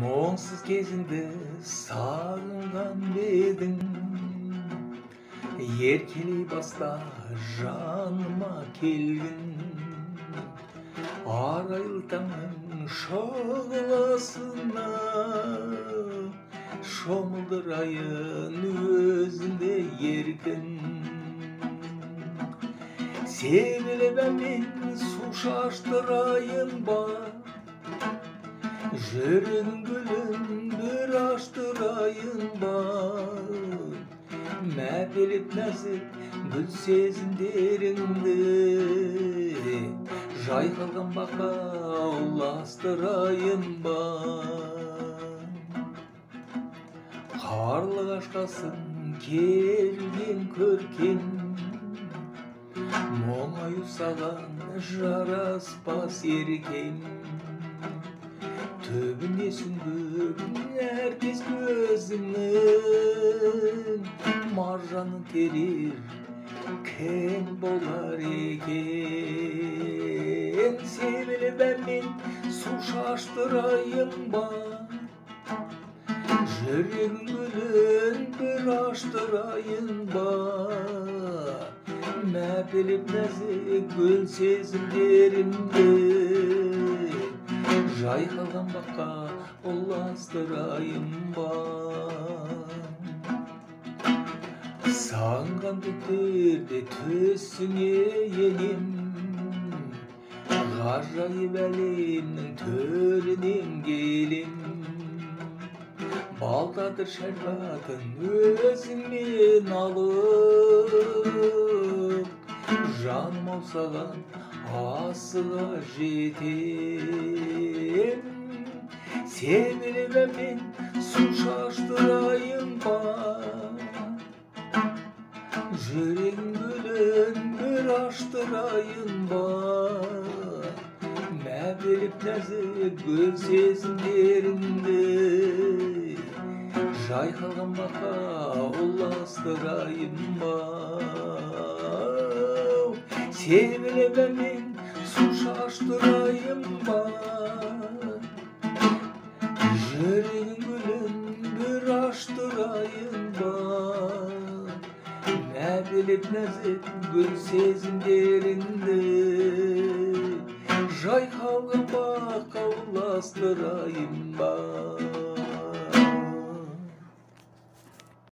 Muңсыз кезіңді сағынған бедің, еркелей баста жаныма келгін. Арайлы таңның шағыласына шомылдырайын өзіңде еркін. Себелеп мен су шаштырайын ба, жүрегің гүлін бір аштырайын ба. Мәпелеп нәзік гүл сезімдеріңді жайқалған баққа ұластырайын ба. Қарлығашқасын келген көркен, мұңаю саған жараспас еркем. Төбіне сүңгіп нәркес көзіңнің, маржаны терер кең болар екен. Себелеп мен су шаштырайын ба, жүрегің гүлін бір аштырайын ба. Мәпелеп нәзік гүл сезімдерімді жайқалған баққа ұластырайын ба. Сағынған түндерде төсіңе енем, ғажайып әлемнің төрінен келем. Балтадыр шәрбатын өзіңмен алып, жаным ау саған асыға жетем. Себелеп мен су шаштырайын ба, жүрегің гүлін бір аштырайын ба. Мәпелеп нәзік гүл сезімдеріңді жайқалған баққа ұластырайын ба. Себелеп мен су шаштырайын ба, жүрегің гүлін бір аштырайын ба. Мәпелеп нәзік гүл сезімдеріңді жайқалған баққа ұластырайын ба.